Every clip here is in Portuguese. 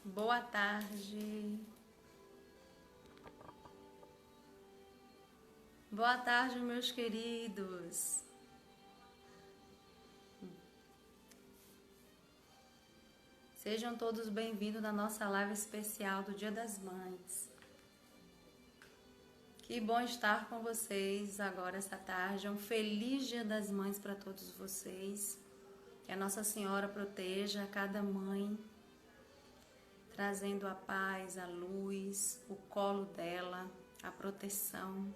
Boa tarde. Boa tarde, meus queridos. Sejam todos bem-vindos na nossa live especial do Dia das Mães. Que bom estar com vocês agora essa tarde. Um feliz Dia das Mães para todos vocês. Que a Nossa Senhora proteja cada mãe, trazendo a paz, a luz, o colo dela, a proteção.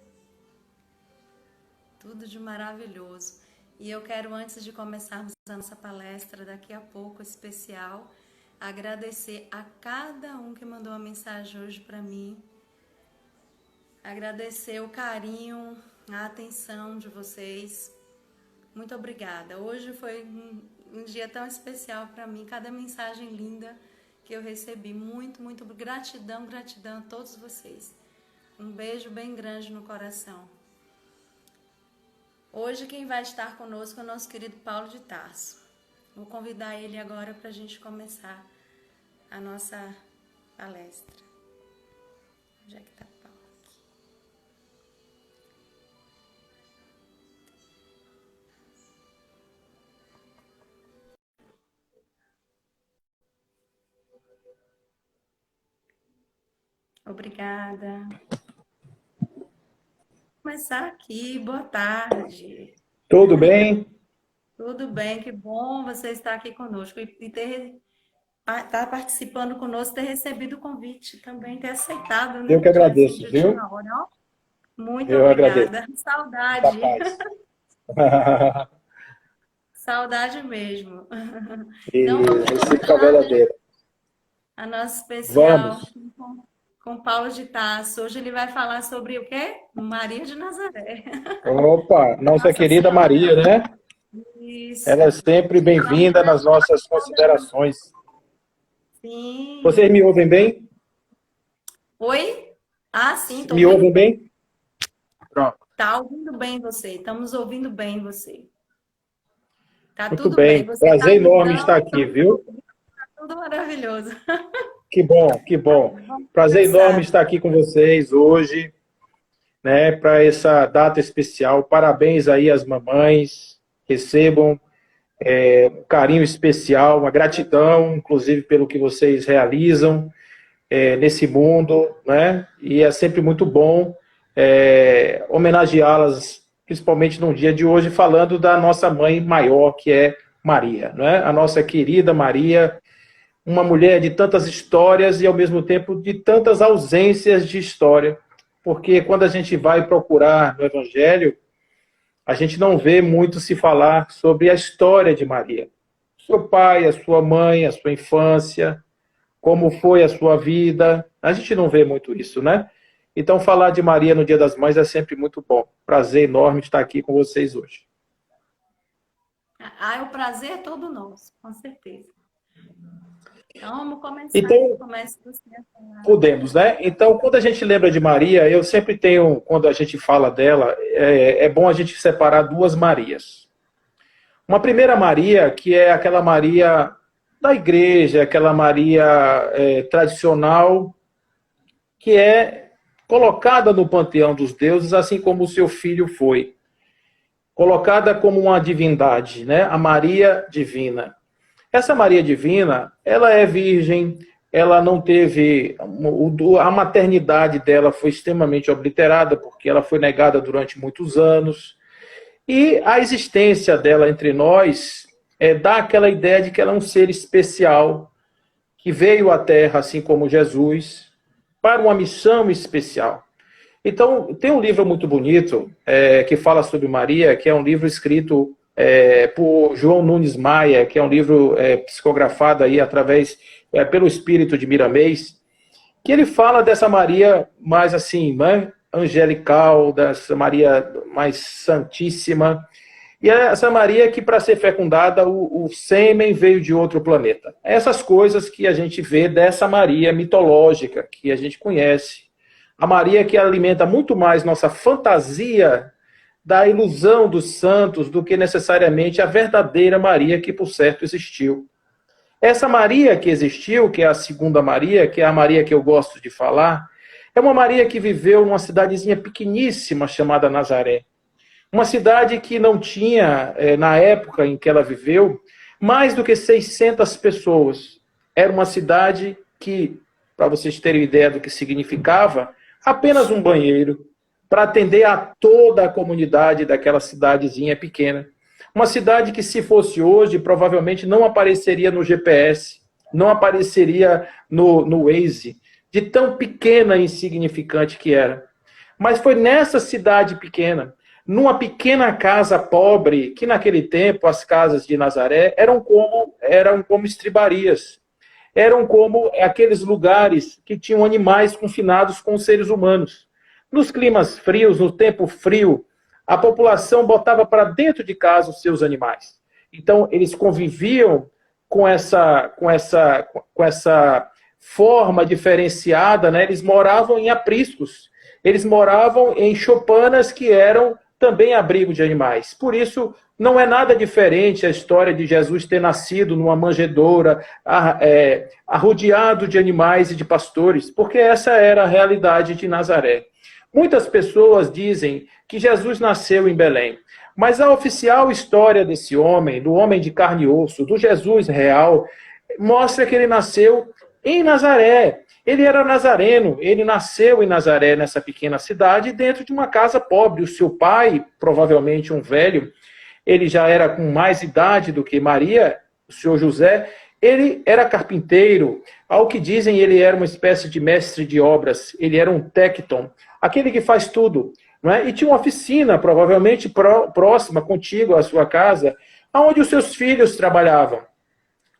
Tudo de maravilhoso. E eu quero, antes de começarmos a nossa palestra daqui a pouco especial, agradecer a cada um que mandou uma mensagem hoje para mim. Agradecer o carinho, a atenção de vocês. Muito obrigada. Hoje foi um dia tão especial para mim. Cada mensagem linda que eu recebi. Muito gratidão a todos vocês. Um beijo bem grande no coração. Hoje quem vai estar conosco é o nosso querido Paulo de Tarso. Vou convidar ele agora para a gente começar a nossa palestra. Onde é que está Paulo aqui? Obrigada. Vou começar aqui. Boa tarde. Tudo bem? Tudo bem, que bom você estar aqui conosco e ter estar participando conosco, ter recebido o convite também, ter aceitado, Eu né? que Tinha sido agradeço, de viu? última hora, ó. Muito Eu agradeço. obrigada. Da Saudade. paz. Saudade mesmo. E Então vamos recíproca começar, né? verdadeira. A nossa especial Vamos. com Paulo de Tarso. Hoje ele vai falar sobre o quê? Maria de Nazaré. Opa, nossa Nossa querida Senhora. Maria, né? Isso. Ela é sempre bem-vinda nas nossas considerações. Sim. Vocês me ouvem bem? Oi? Ah, sim, estou Me ouvindo ouvem bem. bem? Pronto. Tá ouvindo bem você. Estamos ouvindo bem você. Tá Muito tudo bem. bem. Você tá Prazer enorme estar mudando, aqui, viu? tá tudo maravilhoso. Que bom, que bom. Vamos Prazer enorme começar. estar aqui com vocês hoje, né, para essa data especial. Parabéns aí às mamães. Recebam um carinho especial, uma gratidão, inclusive, pelo que vocês realizam nesse mundo, né? E é sempre muito bom homenageá-las, principalmente no dia de hoje, falando da nossa mãe maior, que é Maria, né? A nossa querida Maria, uma mulher de tantas histórias e, ao mesmo tempo, de tantas ausências de história, porque quando a gente vai procurar no Evangelho, a gente não vê muito se falar sobre a história de Maria. Seu pai, a sua mãe, a sua infância, como foi a sua vida. A gente não vê muito isso, né? Então, falar de Maria no Dia das Mães é sempre muito bom. Prazer enorme estar aqui com vocês hoje. Ah, o prazer é todo nosso, com certeza. Então vamos começar. Então, Comece você a falar. podemos, né? Então, quando a gente lembra de Maria, eu sempre tenho, quando a gente fala dela, é bom a gente separar duas Marias. Uma primeira Maria, que é aquela Maria da igreja, aquela Maria tradicional, que é colocada no panteão dos deuses, assim como o seu filho foi. Colocada como uma divindade, né? A Maria Divina. Essa Maria Divina, ela é virgem, ela não teve... A maternidade dela foi extremamente obliterada, porque ela foi negada durante muitos anos. E a existência dela entre nós dá aquela ideia de que ela é um ser especial, que veio à Terra, assim como Jesus, para uma missão especial. Então, tem um livro muito bonito que fala sobre Maria, que é um livro escrito por João Nunes Maia, que é um livro psicografado aí através, pelo espírito de Miramês, que ele fala dessa Maria mais assim, né, angelical, dessa Maria mais santíssima. E essa Maria que, para ser fecundada, o sêmen veio de outro planeta. Essas coisas que a gente vê dessa Maria mitológica, que a gente conhece. A Maria que alimenta muito mais nossa fantasia da ilusão dos santos do que necessariamente a verdadeira Maria que, por certo, existiu. Essa Maria que existiu, que é a segunda Maria, que é a Maria que eu gosto de falar, é uma Maria que viveu numa cidadezinha pequeníssima chamada Nazaré. Uma cidade que não tinha, na época em que ela viveu, mais do que 600 pessoas. Era uma cidade que, para vocês terem ideia do que significava, apenas um banheiro para atender a toda a comunidade daquela cidadezinha pequena. Uma cidade que, se fosse hoje, provavelmente não apareceria no GPS, não apareceria no Waze, de tão pequena e insignificante que era. Mas foi nessa cidade pequena, numa pequena casa pobre, que naquele tempo as casas de Nazaré eram como estribarias, eram como aqueles lugares que tinham animais confinados com os seres humanos. Nos climas frios, no tempo frio, a população botava para dentro de casa os seus animais. Então, eles conviviam com essa forma diferenciada, né? Eles moravam em apriscos, eles moravam em choupanas que eram também abrigo de animais. Por isso, não é nada diferente a história de Jesus ter nascido numa manjedoura, arrodeado de animais e de pastores, porque essa era a realidade de Nazaré. Muitas pessoas dizem que Jesus nasceu em Belém, mas a oficial história desse homem, do homem de carne e osso, do Jesus real, mostra que ele nasceu em Nazaré. Ele era nazareno, ele nasceu em Nazaré, nessa pequena cidade, dentro de uma casa pobre. O seu pai, provavelmente um velho, ele já era com mais idade do que Maria, o senhor José, ele era carpinteiro. Ao que dizem, ele era uma espécie de mestre de obras, ele era um técton, aquele que faz tudo. Não é? E tinha uma oficina, provavelmente próxima, contigo à sua casa, onde os seus filhos trabalhavam.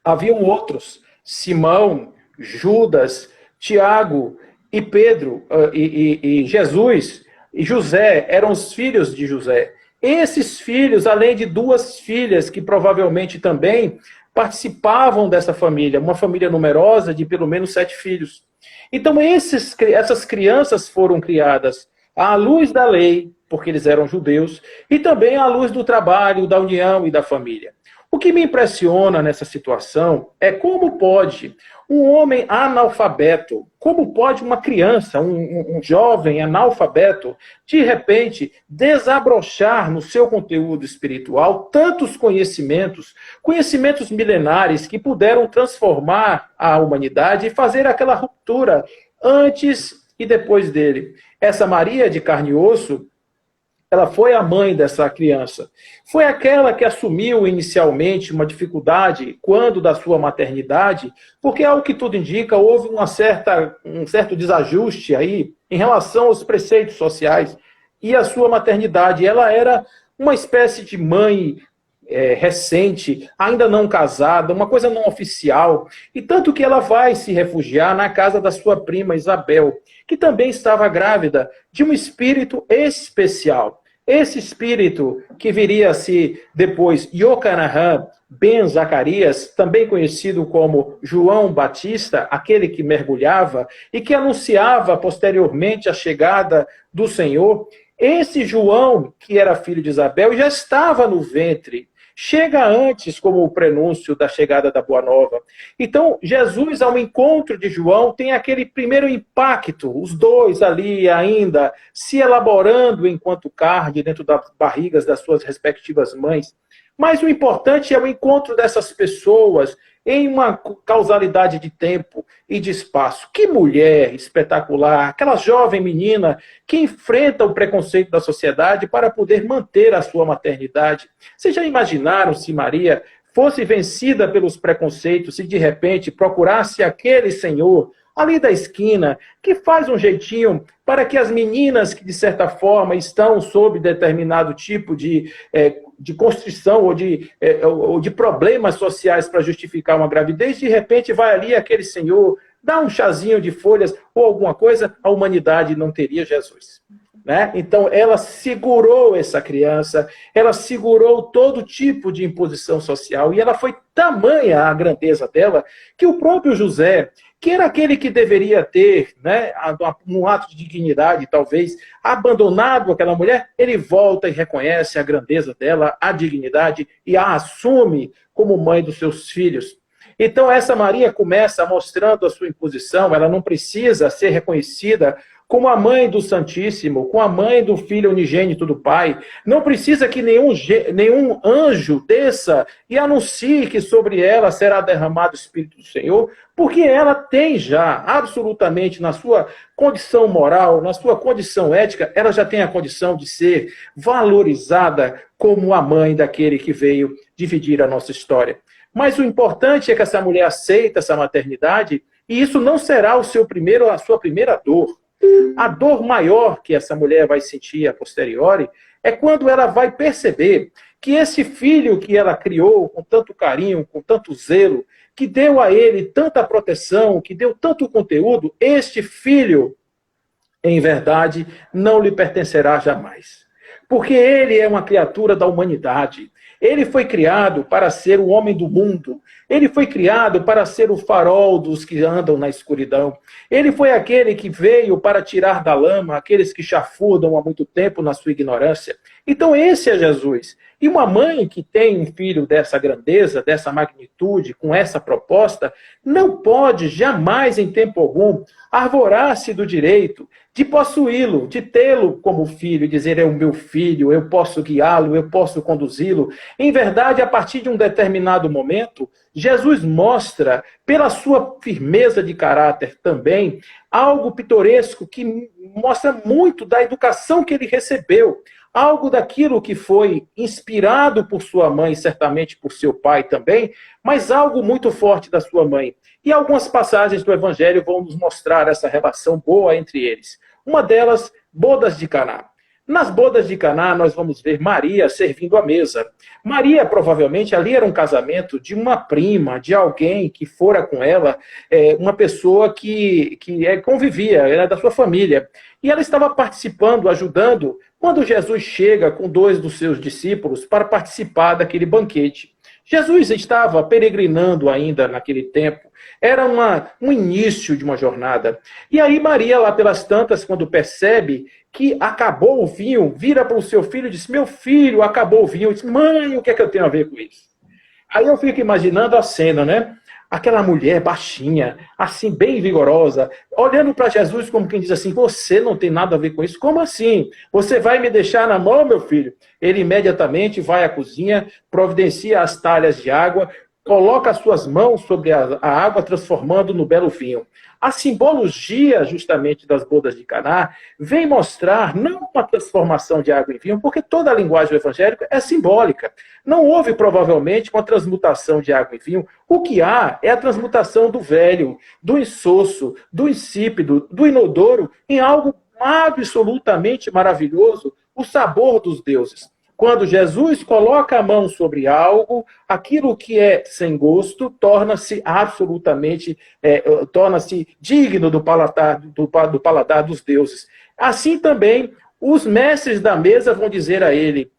Haviam outros, Simão, Judas, Tiago e Pedro, e Jesus e José, eram os filhos de José. Esses filhos, além de duas filhas que provavelmente também participavam dessa família, uma família numerosa de pelo menos 7 filhos. Então essas crianças foram criadas à luz da lei, porque eles eram judeus, e também à luz do trabalho, da união e da família. O que me impressiona nessa situação é como pode um homem analfabeto, como pode uma criança, um jovem analfabeto, de repente desabrochar no seu conteúdo espiritual tantos conhecimentos milenares que puderam transformar a humanidade e fazer aquela ruptura antes e depois dele. Essa Maria de carne e osso, ela foi a mãe dessa criança. Foi aquela que assumiu inicialmente uma dificuldade quando da sua maternidade, porque, ao que tudo indica, houve um certo desajuste aí em relação aos preceitos sociais e a sua maternidade. Ela era uma espécie de mãe recente, ainda não casada, uma coisa não oficial, e tanto que ela vai se refugiar na casa da sua prima Isabel, que também estava grávida de um espírito especial. Esse espírito que viria a se depois Iocanaan ben Zacarias, também conhecido como João Batista, aquele que mergulhava e que anunciava posteriormente a chegada do Senhor. Esse João, que era filho de Isabel, já estava no ventre. Chega antes como o prenúncio da chegada da Boa Nova. Então, Jesus, ao encontro de João, tem aquele primeiro impacto, os dois ali ainda se elaborando enquanto carne dentro das barrigas das suas respectivas mães. Mas o importante é o encontro dessas pessoas em uma causalidade de tempo e de espaço. Que mulher espetacular, aquela jovem menina que enfrenta o preconceito da sociedade para poder manter a sua maternidade. Vocês já imaginaram se Maria fosse vencida pelos preconceitos e de repente procurasse aquele senhor ali da esquina, que faz um jeitinho para que as meninas que, de certa forma, estão sob determinado tipo de constrição ou de problemas sociais para justificar uma gravidez, de repente vai ali aquele senhor, dá um chazinho de folhas ou alguma coisa, a humanidade não teria Jesus. Né? Então, ela segurou essa criança, ela segurou todo tipo de imposição social, e ela foi tamanha a grandeza dela, que o próprio José, que era aquele que deveria ter, né, num ato de dignidade, talvez, abandonado aquela mulher, ele volta e reconhece a grandeza dela, a dignidade, e a assume como mãe dos seus filhos. Então, essa Maria começa mostrando a sua imposição, ela não precisa ser reconhecida como a mãe do Santíssimo, com a mãe do Filho unigênito do Pai. Não precisa que nenhum anjo desça e anuncie que sobre ela será derramado o Espírito do Senhor, porque ela tem já, absolutamente, na sua condição moral, na sua condição ética, ela já tem a condição de ser valorizada como a mãe daquele que veio dividir a nossa história. Mas o importante é que essa mulher aceita essa maternidade e isso não será a sua primeira dor. A dor maior que essa mulher vai sentir a posteriori é quando ela vai perceber que esse filho que ela criou com tanto carinho, com tanto zelo, que deu a ele tanta proteção, que deu tanto conteúdo, este filho, em verdade, não lhe pertencerá jamais. Porque ele é uma criatura da humanidade. Ele foi criado para ser o homem do mundo. Ele foi criado para ser o farol dos que andam na escuridão. Ele foi aquele que veio para tirar da lama aqueles que chafurdam há muito tempo na sua ignorância. Então esse é Jesus. E uma mãe que tem um filho dessa grandeza, dessa magnitude, com essa proposta, não pode jamais, em tempo algum, arvorar-se do direito de possuí-lo, de tê-lo como filho, dizer é o meu filho, eu posso guiá-lo, eu posso conduzi-lo. Em verdade, a partir de um determinado momento, Jesus mostra, pela sua firmeza de caráter também, algo pitoresco que mostra muito da educação que ele recebeu. Algo daquilo que foi inspirado por sua mãe, certamente por seu pai também, mas algo muito forte da sua mãe. E algumas passagens do Evangelho vão nos mostrar essa relação boa entre eles. Uma delas, bodas de Caná. Nas bodas de Caná, nós vamos ver Maria servindo a mesa. Maria, provavelmente, ali era um casamento de uma prima, de alguém que fora com ela, uma pessoa que convivia, era da sua família. E ela estava participando, ajudando, quando Jesus chega com 2 dos seus discípulos para participar daquele banquete. Jesus estava peregrinando ainda naquele tempo. Era um início de uma jornada. E aí Maria, lá pelas tantas, quando percebe que acabou o vinho, vira para o seu filho e diz, meu filho, acabou o vinho. Eu disse, mãe, o que é que eu tenho a ver com isso? Aí eu fico imaginando a cena, né? Aquela mulher baixinha, assim, bem vigorosa, olhando para Jesus como quem diz assim, você não tem nada a ver com isso. Como assim? Você vai me deixar na mão, meu filho? Ele imediatamente vai à cozinha, providencia as talhas de água, coloca as suas mãos sobre a água, transformando no belo vinho. A simbologia, justamente, das bodas de Caná vem mostrar não uma transformação de água em vinho, porque toda a linguagem evangélica é simbólica. Não houve, provavelmente, uma transmutação de água em vinho. O que há é a transmutação do velho, do insosso, do insípido, do inodoro, em algo absolutamente maravilhoso, o sabor dos deuses. Quando Jesus coloca a mão sobre algo, aquilo que é sem gosto torna-se absolutamente, torna-se digno do paladar dos deuses. Assim também, os mestres da mesa vão dizer a ele,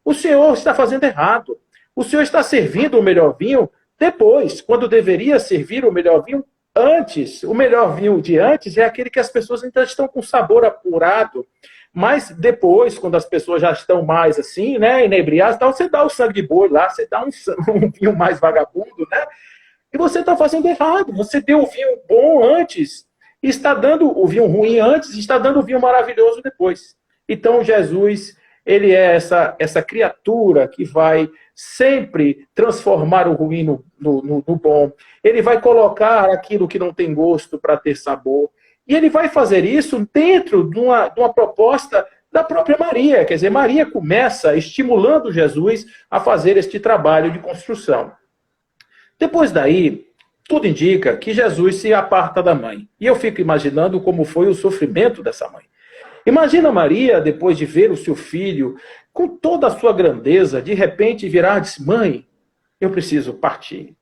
o senhor está fazendo errado. O senhor está servindo o melhor vinho depois, quando deveria servir o melhor vinho antes. O melhor vinho de antes é aquele que as pessoas ainda estão com sabor apurado. Mas depois, quando as pessoas já estão mais assim, né, inebriadas, tal, você dá o sangue de boi lá, você dá um vinho mais vagabundo, né? E você está fazendo errado. Você deu o vinho bom antes, e está dando o vinho ruim antes, e está dando o vinho maravilhoso depois. Então, Jesus, ele é essa criatura que vai sempre transformar o ruim no bom. Ele vai colocar aquilo que não tem gosto para ter sabor. E ele vai fazer isso dentro de uma proposta da própria Maria. Quer dizer, Maria começa estimulando Jesus a fazer este trabalho de construção. Depois daí, tudo indica que Jesus se aparta da mãe. E eu fico imaginando como foi o sofrimento dessa mãe. Imagina Maria, depois de ver o seu filho, com toda a sua grandeza, de repente virar e dizer, mãe, eu preciso partir.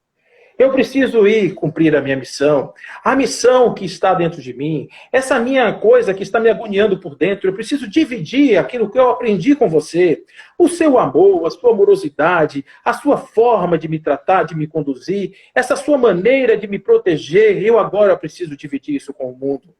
Eu preciso ir cumprir a minha missão, a missão que está dentro de mim, essa minha coisa que está me agoniando por dentro. Eu preciso dividir aquilo que eu aprendi com você, o seu amor, a sua amorosidade, a sua forma de me tratar, de me conduzir, essa sua maneira de me proteger. Eu agora preciso dividir isso com o mundo.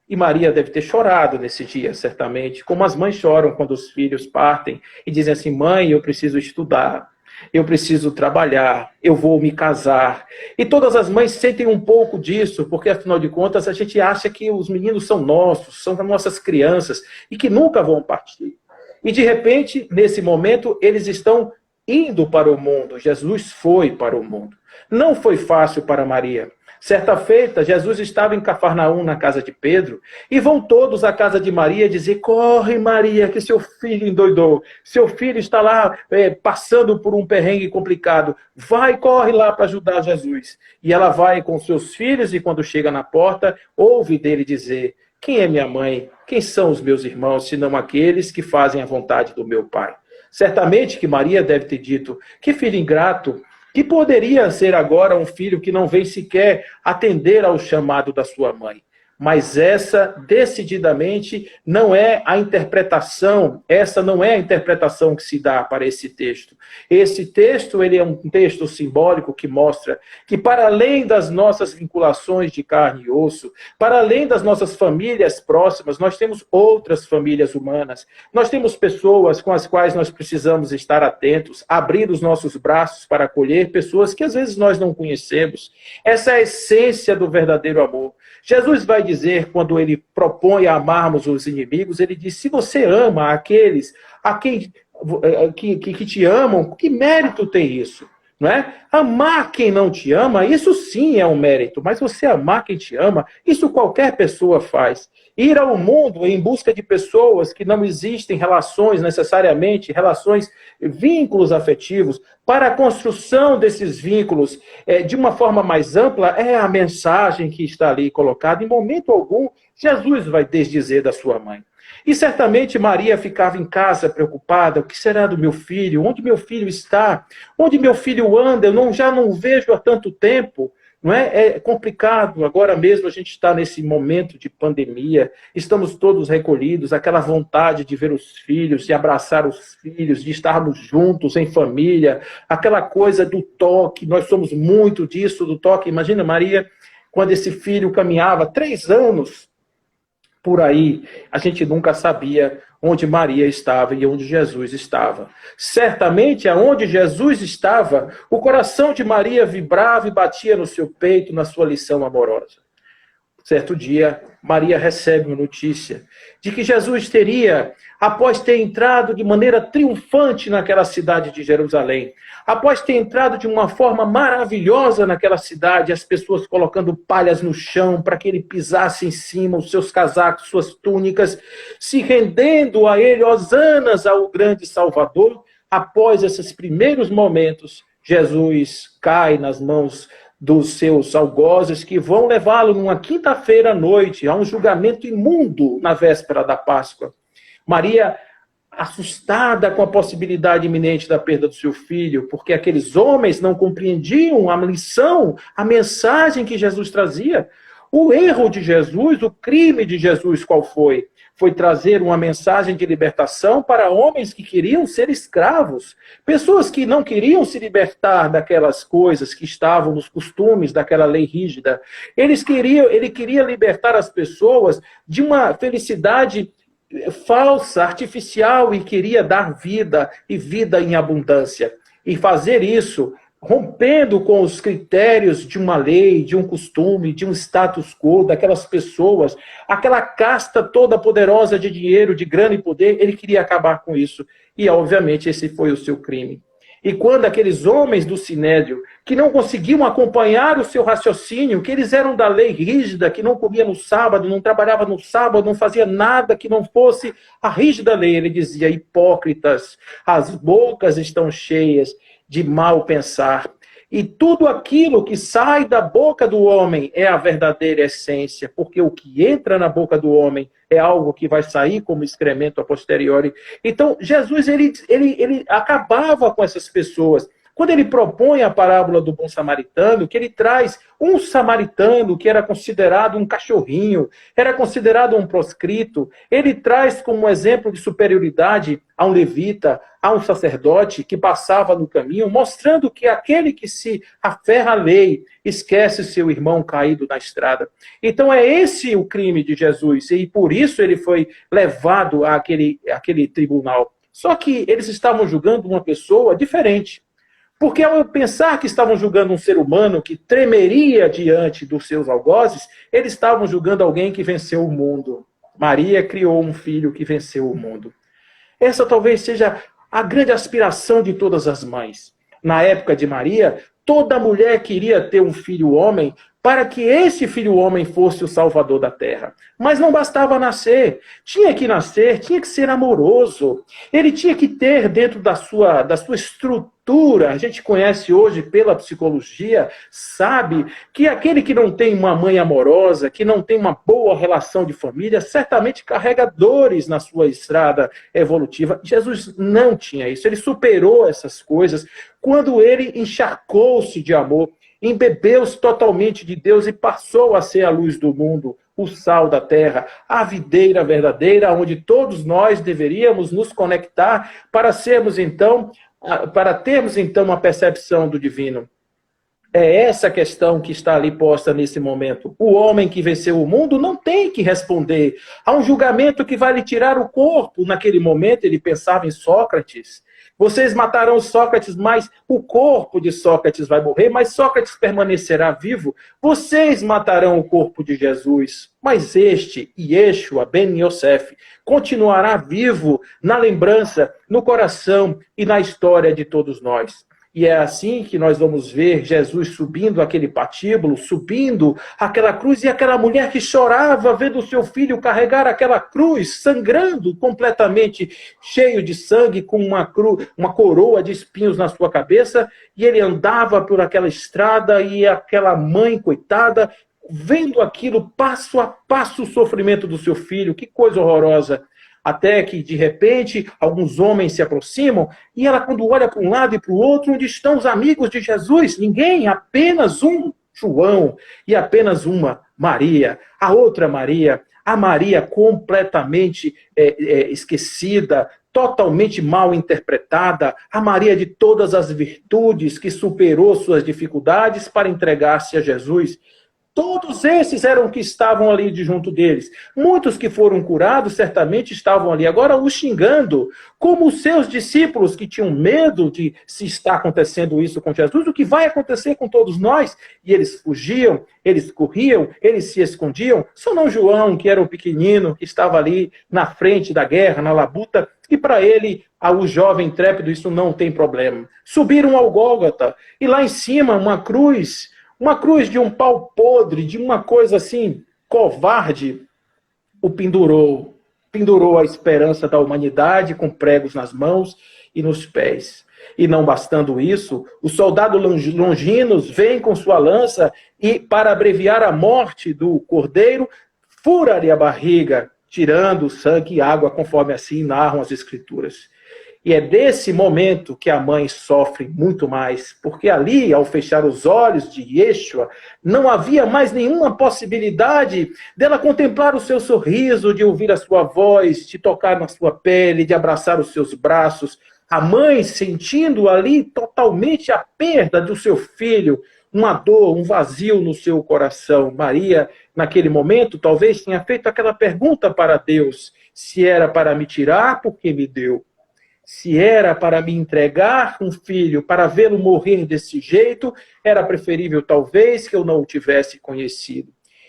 E Maria deve ter chorado nesse dia, certamente, como as mães choram quando os filhos partem e dizem assim, mãe, eu preciso estudar. eu preciso trabalhar, eu vou me casar. E todas as mães sentem um pouco disso, porque afinal de contas a gente acha que os meninos são nossos, são as nossas crianças e que nunca vão partir. E de repente, nesse momento, eles estão indo para o mundo. Jesus foi para o mundo. Não foi fácil para Maria. Certa feita, Jesus estava em Cafarnaum, na casa de Pedro, e vão todos à casa de Maria dizer: corre, Maria, que seu filho endoidou. Seu filho está lá passando por um perrengue complicado. Vai, corre lá para ajudar Jesus. E ela vai com seus filhos e quando chega na porta, ouve dele dizer: quem é minha mãe? Quem são os meus irmãos, senão aqueles que fazem a vontade do meu Pai? Certamente que Maria deve ter dito: que filho ingrato, que poderia ser agora um filho que não vem sequer atender ao chamado da sua mãe. Mas essa, decididamente, não é a interpretação, essa não é a interpretação que se dá para esse texto. Esse texto, ele é um texto simbólico que mostra que, para além das nossas vinculações de carne e osso, para além das nossas famílias próximas, nós temos outras famílias humanas. Nós temos pessoas com as quais nós precisamos estar atentos, abrir os nossos braços para acolher pessoas que às vezes nós não conhecemos. Essa é a essência do verdadeiro amor. Jesus vai dizer, quando ele propõe amarmos os inimigos, ele diz: se você ama aqueles a quem que te amam, que mérito tem isso? Não é? Amar quem não te ama, isso sim é um mérito, mas você amar quem te ama, isso qualquer pessoa faz. Ir ao mundo em busca de pessoas que não existem relações necessariamente, vínculos afetivos, para a construção desses vínculos de uma forma mais ampla, é a mensagem que está ali colocada. Em momento algum, Jesus vai desdizer da sua mãe. E certamente Maria ficava em casa preocupada: o que será do meu filho? Onde meu filho está? Onde meu filho anda? Eu já não vejo há tanto tempo. Não é? É complicado. Agora mesmo a gente está nesse momento de pandemia, estamos todos recolhidos, aquela vontade de ver os filhos, de abraçar os filhos, de estarmos juntos em família, aquela coisa do toque. Nós somos muito disso, do toque. Imagina Maria, quando esse filho caminhava 3 anos por aí, a gente nunca sabia onde Maria estava e onde Jesus estava. Certamente, aonde Jesus estava, o coração de Maria vibrava e batia no seu peito, na sua lição amorosa. Certo dia, Maria recebe uma notícia de que Jesus teria, após ter entrado de maneira triunfante naquela cidade de Jerusalém, após ter entrado de uma forma maravilhosa naquela cidade, as pessoas colocando palhas no chão para que ele pisasse em cima, os seus casacos, suas túnicas, se rendendo a ele, hosanas ao grande Salvador. Após esses primeiros momentos, Jesus cai nas mãos dos seus algozes, que vão levá-lo numa quinta-feira à noite a um julgamento imundo na véspera da Páscoa. Maria, assustada com a possibilidade iminente da perda do seu filho, porque aqueles homens não compreendiam a lição, a mensagem que Jesus trazia. O erro de Jesus, o crime de Jesus, qual foi? Foi trazer uma mensagem de libertação para homens que queriam ser escravos. Pessoas que não queriam se libertar daquelas coisas que estavam nos costumes daquela lei rígida. Ele queria libertar as pessoas de uma felicidade falsa, artificial, e queria dar vida e vida em abundância. E fazer isso rompendo com os critérios de uma lei, de um costume, de um status quo, daquelas pessoas, aquela casta toda poderosa de dinheiro, de grana e poder, ele queria acabar com isso. E, obviamente, esse foi o seu crime. E quando aqueles homens do Sinédrio, que não conseguiam acompanhar o seu raciocínio, que eles eram da lei rígida, que não comia no sábado, não trabalhava no sábado, não fazia nada que não fosse a rígida lei, ele dizia: hipócritas, as bocas estão cheias de mal pensar. E tudo aquilo que sai da boca do homem é a verdadeira essência, porque o que entra na boca do homem é algo que vai sair como excremento a posteriori. Então, Jesus, ele acabava com essas pessoas. Quando ele propõe a parábola do bom samaritano, que ele traz um samaritano que era considerado um cachorrinho, era considerado um proscrito, ele traz como exemplo de superioridade a um levita, a um sacerdote que passava no caminho, mostrando que aquele que se aferra à lei esquece seu irmão caído na estrada. Então é esse o crime de Jesus, e por isso ele foi levado àquele tribunal. Só que eles estavam julgando uma pessoa diferente. Porque ao pensar que estavam julgando um ser humano que tremeria diante dos seus algozes, eles estavam julgando alguém que venceu o mundo. Maria criou um filho que venceu o mundo. Essa talvez seja a grande aspiração de todas as mães. Na época de Maria, toda mulher queria ter um filho homem para que esse filho homem fosse o salvador da terra. Mas não bastava nascer. Tinha que nascer, tinha que ser amoroso. Ele tinha que ter dentro da sua estrutura, a gente conhece hoje pela psicologia, sabe que aquele que não tem uma mãe amorosa, que não tem uma boa relação de família, certamente carrega dores na sua estrada evolutiva. Jesus não tinha isso. Ele superou essas coisas quando ele encharcou-se de amor, embebeu-se totalmente de Deus e passou a ser a luz do mundo, o sal da terra, a videira verdadeira, onde todos nós deveríamos nos conectar para termos então uma percepção do divino. É essa questão que está ali posta nesse momento. O homem que venceu o mundo não tem que responder a um julgamento que vai lhe tirar o corpo. Naquele momento ele pensava em Sócrates. Vocês matarão Sócrates, mas o corpo de Sócrates vai morrer, mas Sócrates permanecerá vivo. Vocês matarão o corpo de Jesus, mas este, Yeshua ben Yosef, continuará vivo na lembrança, no coração e na história de todos nós. E é assim que nós vamos ver Jesus subindo aquele patíbulo, subindo aquela cruz, e aquela mulher que chorava vendo o seu filho carregar aquela cruz, sangrando completamente, cheio de sangue, com uma coroa de espinhos na sua cabeça, e ele andava por aquela estrada, e aquela mãe, coitada, vendo aquilo passo a passo, o sofrimento do seu filho, que coisa horrorosa. Até que, de repente, alguns homens se aproximam e ela, quando olha para um lado e para o outro, onde estão os amigos de Jesus? Ninguém, apenas um João e apenas uma Maria. A outra Maria, a Maria completamente esquecida, totalmente mal interpretada, a Maria de todas as virtudes, que superou suas dificuldades para entregar-se a Jesus. Todos esses eram que estavam ali de junto deles. Muitos que foram curados certamente estavam ali agora os xingando, como os seus discípulos que tinham medo de se está acontecendo isso com Jesus, o que vai acontecer com todos nós? E eles fugiam, eles corriam, eles se escondiam. Só não João, que era o pequenino, que estava ali na frente da guerra, na labuta, e para ele, o jovem intrépido, isso não tem problema. Subiram ao Gólgota, e lá em cima uma cruz de um pau podre, de uma coisa assim, covarde, o pendurou. Pendurou a esperança da humanidade com pregos nas mãos e nos pés. E não bastando isso, os soldados longinos vêm com sua lança e, para abreviar a morte do cordeiro, fura-lhe a barriga, tirando sangue e água, conforme assim narram as Escrituras. E é desse momento que a mãe sofre muito mais, porque ali, ao fechar os olhos de Yeshua, não havia mais nenhuma possibilidade dela contemplar o seu sorriso, de ouvir a sua voz, de tocar na sua pele, de abraçar os seus braços. A mãe sentindo ali totalmente a perda do seu filho, uma dor, um vazio no seu coração. Maria, naquele momento, talvez tenha feito aquela pergunta para Deus: se era para me tirar, por que me deu? Se era para me entregar um filho, para vê-lo morrer desse jeito, era preferível talvez que eu não o tivesse conhecido.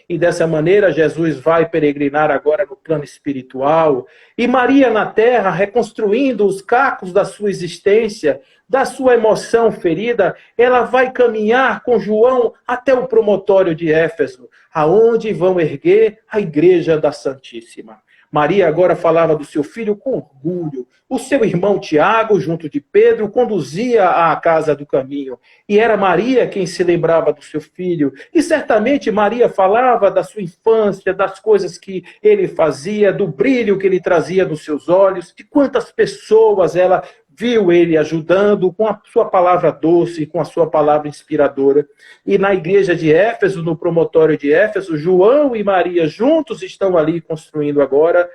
E dessa maneira Jesus vai peregrinar agora no plano espiritual. E Maria na terra, reconstruindo os cacos da sua existência, da sua emoção ferida, ela vai caminhar com João até o promontório de Éfeso, aonde vão erguer a igreja da Santíssima. Maria agora falava do seu filho com orgulho. O seu irmão Tiago, junto de Pedro, conduzia à casa do caminho. E era Maria quem se lembrava do seu filho. E certamente Maria falava da sua infância, das coisas que ele fazia, do brilho que ele trazia nos seus olhos, de quantas pessoas ela viu ele ajudando com a sua palavra doce, com a sua palavra inspiradora. E na igreja de Éfeso, no promontório de Éfeso, João e Maria juntos estão ali construindo agora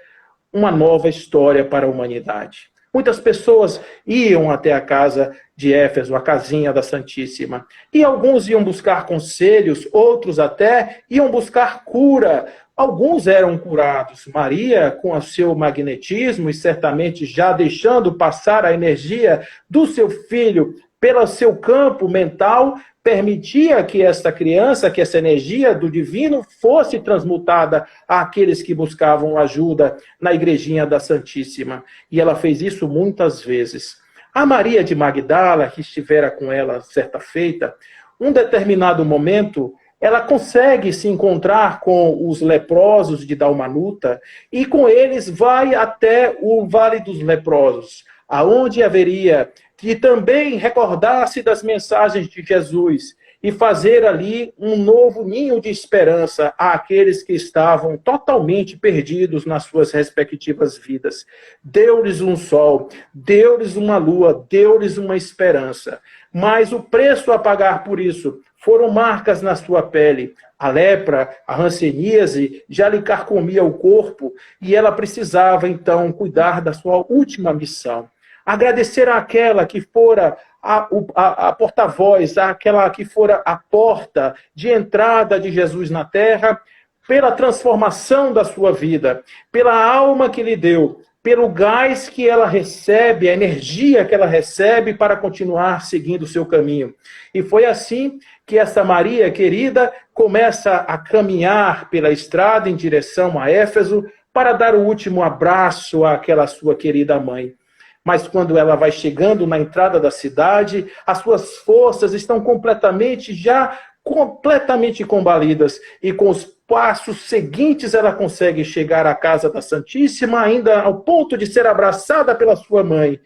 uma nova história para a humanidade. Muitas pessoas iam até a casa de Éfeso, a casinha da Santíssima. E alguns iam buscar conselhos, outros até iam buscar cura. Alguns eram curados. Maria, com o seu magnetismo e certamente já deixando passar a energia do seu filho pelo seu campo mental, permitia que essa criança, que essa energia do divino fosse transmutada àqueles que buscavam ajuda na igrejinha da Santíssima. E ela fez isso muitas vezes. A Maria de Magdala, que estivera com ela certa feita, um determinado momento, ela consegue se encontrar com os leprosos de Dalmanuta e com eles vai até o Vale dos Leprosos, aonde haveria de também recordar-se das mensagens de Jesus e fazer ali um novo ninho de esperança àqueles que estavam totalmente perdidos nas suas respectivas vidas. Deu-lhes um sol, deu-lhes uma lua, deu-lhes uma esperança. Mas o preço a pagar por isso foram marcas na sua pele. A lepra, a hanseníase, já lhe carcomia o corpo e ela precisava, então, cuidar da sua última missão. Agradecer àquela que fora a porta-voz, àquela que fora a porta de entrada de Jesus na terra, pela transformação da sua vida, pela alma que lhe deu, pelo gás que ela recebe, a energia que ela recebe para continuar seguindo o seu caminho. E foi assim que essa Maria querida começa a caminhar pela estrada em direção a Éfeso para dar o último abraço àquela sua querida mãe. Mas quando ela vai chegando na entrada da cidade, as suas forças estão completamente combalidas. E com os passos seguintes ela consegue chegar à casa da Santíssima, ainda ao ponto de ser abraçada pela sua mãe.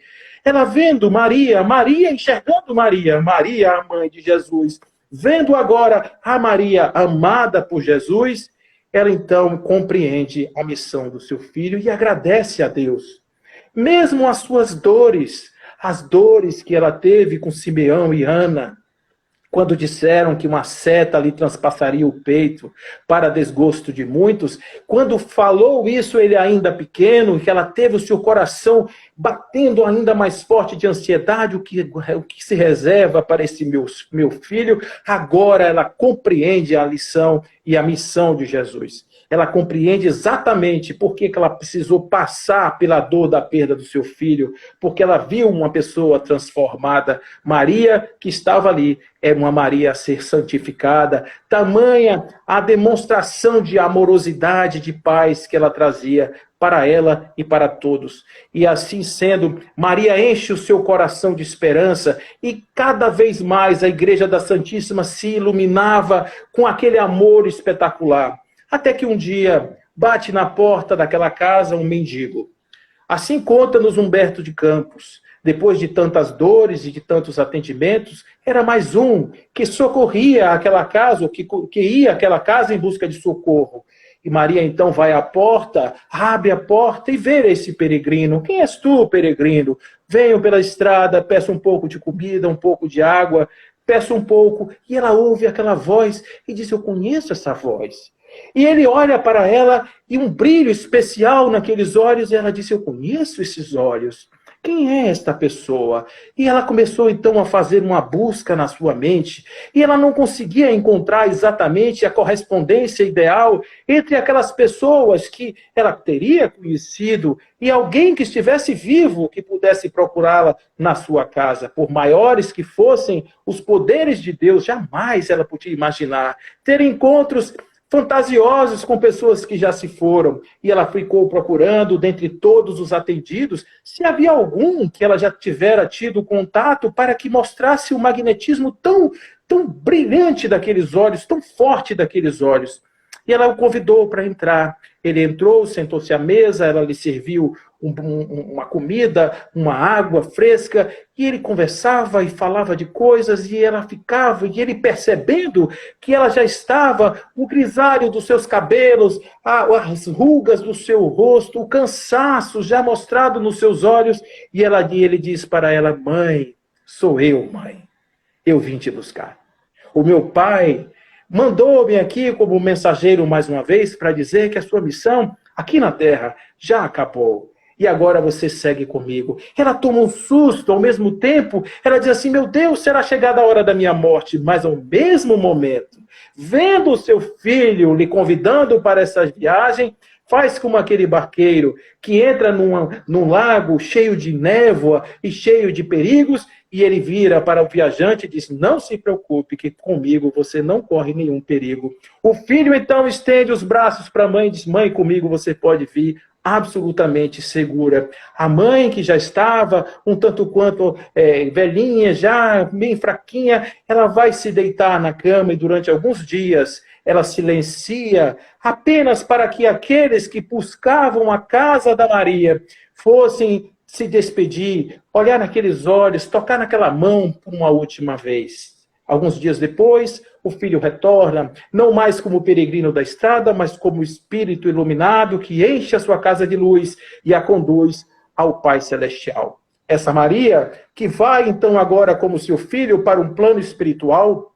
Ela vendo Maria, enxergando Maria, a mãe de Jesus, vendo agora a Maria amada por Jesus, ela então compreende a missão do seu filho e agradece a Deus. Mesmo as suas dores, as dores que ela teve com Simeão e Ana, quando disseram que uma seta lhe transpassaria o peito, para desgosto de muitos, quando falou isso ele ainda pequeno, que ela teve o seu coração batendo ainda mais forte de ansiedade, o que se reserva para esse meu filho, agora ela compreende a lição e a missão de Jesus. Ela compreende exatamente por que ela precisou passar pela dor da perda do seu filho, porque ela viu uma pessoa transformada. Maria, que estava ali, era uma Maria a ser santificada. Tamanha a demonstração de amorosidade, de paz que ela trazia para ela e para todos. E assim sendo, Maria enche o seu coração de esperança e cada vez mais a Igreja da Santíssima se iluminava com aquele amor espetacular. Até que um dia bate na porta daquela casa um mendigo. Assim conta-nos Humberto de Campos. Depois de tantas dores e de tantos atendimentos, era mais um que socorria aquela casa, ou que ia àquela casa em busca de socorro. E Maria então vai à porta, abre a porta e vê esse peregrino. Quem és tu, peregrino? Venho pela estrada, peço um pouco de comida, um pouco de água, peço um pouco. E ela ouve aquela voz e diz, eu conheço essa voz. E ele olha para ela e um brilho especial naqueles olhos, e ela disse, eu conheço esses olhos. Quem é esta pessoa? E ela começou então a fazer uma busca na sua mente, e ela não conseguia encontrar exatamente a correspondência ideal entre aquelas pessoas que ela teria conhecido e alguém que estivesse vivo que pudesse procurá-la na sua casa. Por maiores que fossem os poderes de Deus, jamais ela podia imaginar ter encontros fantasiosos com pessoas que já se foram. E ela ficou procurando, dentre todos os atendidos, se havia algum que ela já tivera tido contato para que mostrasse o magnetismo tão brilhante daqueles olhos, tão forte daqueles olhos. E ela o convidou para entrar. Ele entrou, sentou-se à mesa, ela lhe serviu uma comida, uma água fresca, e ele conversava e falava de coisas, e ela ficava, e ele percebendo que ela já estava, o grisalho dos seus cabelos, as rugas do seu rosto, o cansaço já mostrado nos seus olhos, e ele diz para ela, mãe, sou eu, mãe, eu vim te buscar. O meu pai mandou-me aqui como mensageiro mais uma vez para dizer que a sua missão aqui na Terra já acabou. E agora você segue comigo. Ela toma um susto, ao mesmo tempo, ela diz assim, meu Deus, será chegada a hora da minha morte? Mas ao mesmo momento, vendo o seu filho lhe convidando para essa viagem, faz como aquele barqueiro que entra num lago cheio de névoa e cheio de perigos, E ele vira para o viajante e diz: não se preocupe, que comigo você não corre nenhum perigo. O filho então estende os braços para a mãe e diz: mãe, comigo você pode vir absolutamente segura. A mãe, que já estava um tanto quanto velhinha, já bem fraquinha, ela vai se deitar na cama e durante alguns dias ela silencia apenas para que aqueles que buscavam a casa da Maria fossem se despedir, olhar naqueles olhos, tocar naquela mão por uma última vez. Alguns dias depois, o filho retorna, não mais como peregrino da estrada, mas como espírito iluminado que enche a sua casa de luz e a conduz ao Pai Celestial. Essa Maria, que vai então agora como seu filho para um plano espiritual,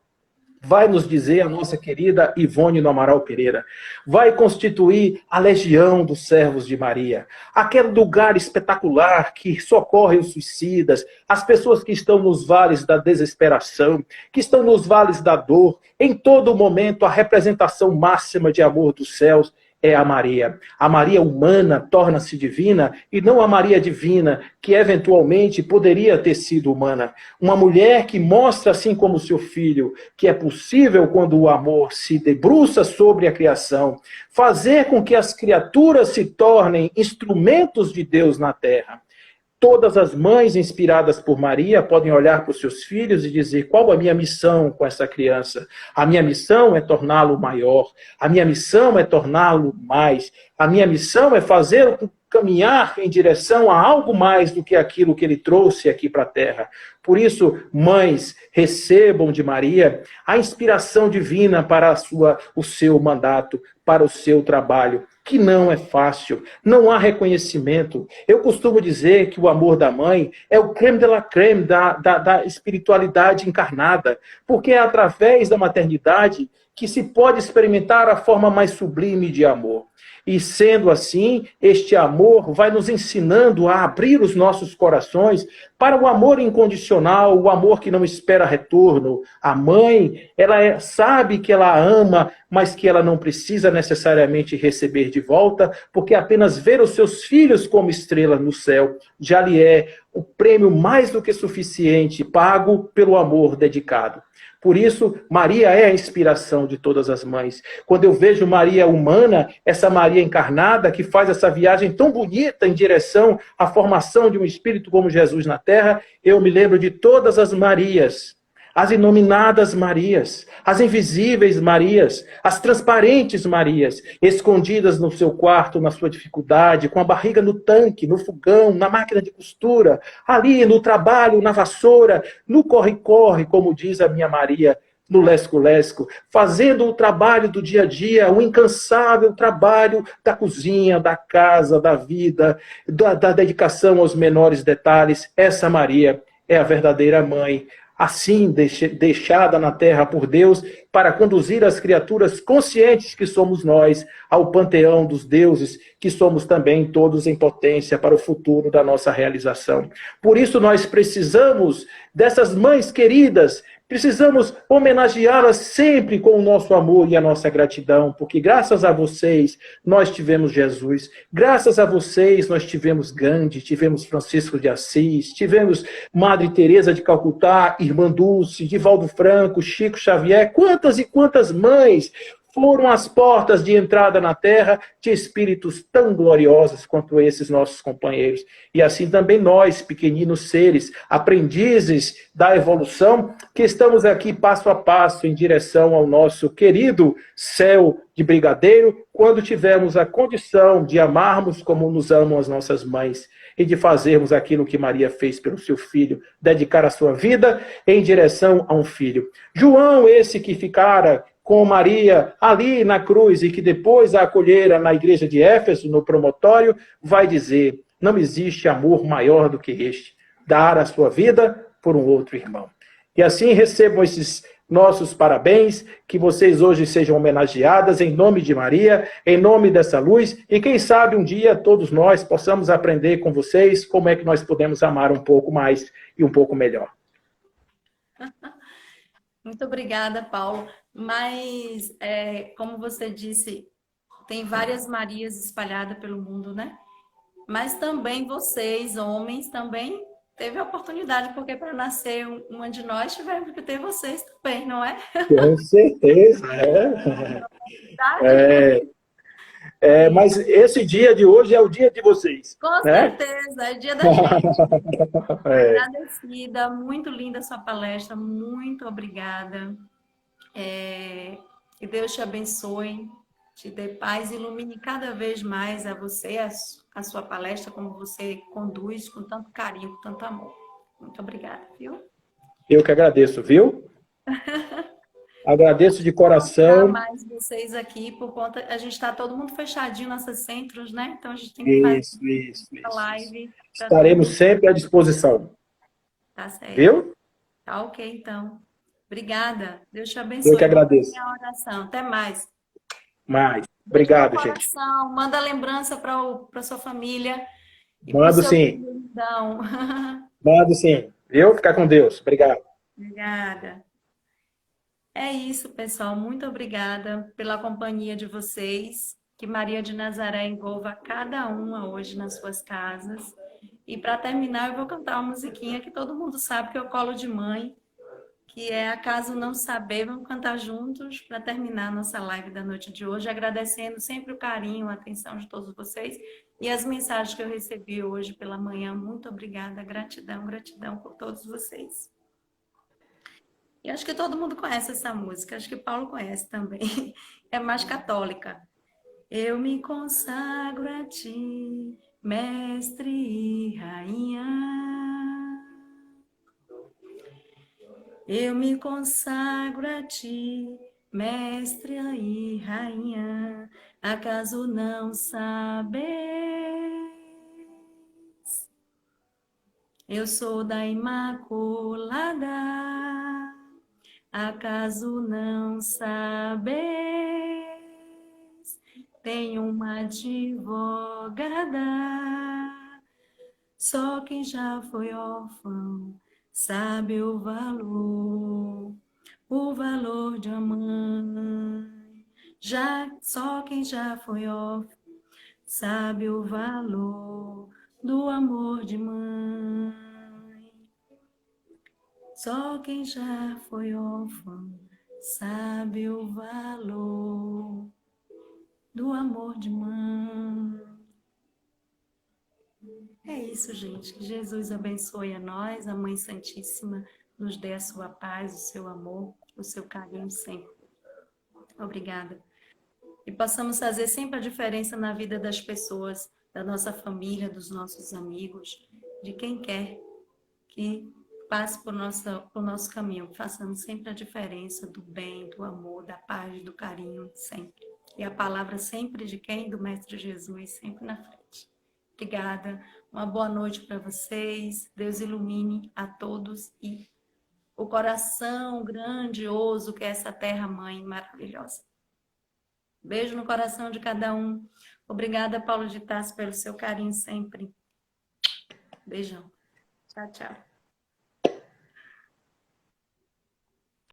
vai nos dizer a nossa querida Ivone do Amaral Pereira, vai constituir a legião dos servos de Maria, aquele lugar espetacular que socorre os suicidas, as pessoas que estão nos vales da desesperação, que estão nos vales da dor, em todo momento a representação máxima de amor dos céus é a Maria. A Maria humana torna-se divina e não a Maria divina, que eventualmente poderia ter sido humana. Uma mulher que mostra, assim como seu filho, que é possível, quando o amor se debruça sobre a criação, fazer com que as criaturas se tornem instrumentos de Deus na terra. Todas as mães inspiradas por Maria podem olhar para os seus filhos e dizer: qual a minha missão com essa criança? A minha missão é torná-lo maior. A minha missão é torná-lo mais. A minha missão é fazê-lo caminhar em direção a algo mais do que aquilo que ele trouxe aqui para a terra. Por isso, mães, recebam de Maria a inspiração divina para o seu mandato, para o seu trabalho, que não é fácil, não há reconhecimento. Eu costumo dizer que o amor da mãe é o creme de la creme da espiritualidade encarnada, porque é através da maternidade que se pode experimentar a forma mais sublime de amor. E sendo assim, este amor vai nos ensinando a abrir os nossos corações para o amor incondicional, o amor que não espera retorno. A mãe, ela sabe que ela ama, mas que ela não precisa necessariamente receber de volta, porque apenas ver os seus filhos como estrela no céu já lhe é o prêmio mais do que suficiente, pago pelo amor dedicado. Por isso, Maria é a inspiração de todas as mães. Quando eu vejo Maria humana, essa Maria encarnada, que faz essa viagem tão bonita em direção à formação de um espírito como Jesus na Terra, eu me lembro de todas as Marias, as inominadas Marias, as invisíveis Marias, as transparentes Marias, escondidas no seu quarto, na sua dificuldade, com a barriga no tanque, no fogão, na máquina de costura, ali no trabalho, na vassoura, no corre-corre, como diz a minha Maria, no lesco-lesco, fazendo o trabalho do dia a dia, o incansável trabalho da cozinha, da casa, da vida, da dedicação aos menores detalhes. Essa Maria é a verdadeira mãe, assim deixada na terra por Deus para conduzir as criaturas conscientes que somos nós ao panteão dos deuses, que somos também todos em potência para o futuro da nossa realização. Por isso nós precisamos dessas mães queridas, precisamos homenageá-las sempre com o nosso amor e a nossa gratidão, porque graças a vocês nós tivemos Jesus, graças a vocês nós tivemos Gandhi, tivemos Francisco de Assis, tivemos Madre Teresa de Calcutá, Irmã Dulce, Divaldo Franco, Chico Xavier, quantas e quantas mães foram as portas de entrada na Terra de espíritos tão gloriosos quanto esses nossos companheiros. E assim também nós, pequeninos seres, aprendizes da evolução, que estamos aqui passo a passo em direção ao nosso querido céu de brigadeiro, quando tivermos a condição de amarmos como nos amam as nossas mães e de fazermos aquilo que Maria fez pelo seu filho, dedicar a sua vida em direção a um filho. João, esse que ficara com Maria ali na cruz e que depois a acolhera na igreja de Éfeso, no promontório, vai dizer: não existe amor maior do que este, dar a sua vida por um outro irmão. E assim recebam esses nossos parabéns, que vocês hoje sejam homenageadas em nome de Maria, em nome dessa luz, e quem sabe um dia todos nós possamos aprender com vocês como é que nós podemos amar um pouco mais e um pouco melhor. Muito obrigada, Paulo. Mas, como você disse, tem várias Marias espalhadas pelo mundo, né? Mas também vocês, homens, também teve a oportunidade, porque para nascer uma de nós, tivemos que ter vocês também, não é? Com certeza, Verdade? mas esse dia de hoje é o dia de vocês, Com né? certeza, é dia da gente. É, Agradecida, muito linda a sua palestra, muito obrigada. Que Deus te abençoe, te dê paz, ilumine cada vez mais a você, a sua palestra, como você conduz com tanto carinho, com tanto amor. Muito obrigada, viu? eu que agradeço, viu? Agradeço de Para coração. mais vocês aqui, por conta, a gente está todo mundo fechadinho nesses centros, né? Então a gente tem que fazer a Isso. live para todo Estaremos mundo. sempre à disposição, Tá certo. viu? Tá ok, então. Obrigada. Deus te Eu que abençoe. Vou fazer agradeço. minha oração. Até mais. Mais. Beijo no Obrigado, gente. coração. Manda lembrança para sua família e para o Mando seu sim. lindão. Mando sim. Viu? Ficar com Deus. Obrigado. Obrigada. É isso, pessoal. Muito obrigada pela companhia de vocês. Que Maria de Nazaré envolva cada uma hoje nas suas casas. E para terminar, eu vou cantar uma musiquinha que todo mundo sabe que é o Colo de Mãe, que é Acaso Não Saber. Vamos cantar juntos para terminar a nossa live da noite de hoje, agradecendo sempre o carinho, a atenção de todos vocês e as mensagens que eu recebi hoje pela manhã. Muito obrigada, gratidão, gratidão por todos vocês. E acho que todo mundo conhece essa música, acho que Paulo conhece também. É mais católica. Eu me consagro a ti, mestre e rainha. Eu me consagro a ti, mestre e rainha. Acaso não sabeis? Eu sou da Imaculada. Acaso não sabeis? Tenho uma advogada. Só quem já foi órfão sabe o valor de uma mãe. Só quem já foi órfão sabe o valor do amor de mãe. Só quem já foi órfão sabe o valor do amor de mãe. É isso, gente. Que Jesus abençoe a nós, a Mãe Santíssima, nos dê a sua paz, o seu amor, o seu carinho sempre. Obrigada. E possamos fazer sempre a diferença na vida das pessoas, da nossa família, dos nossos amigos, de quem quer que passe por nosso caminho. Façamos sempre a diferença do bem, do amor, da paz, do carinho, sempre. E a palavra sempre de quem? Do Mestre Jesus, sempre na frente. Obrigada. Uma boa noite para vocês. Deus ilumine a todos e o coração grandioso que é essa terra-mãe maravilhosa. Beijo no coração de cada um. Obrigada, Paulo de Tarso, pelo seu carinho sempre. Beijão. Tchau, tchau.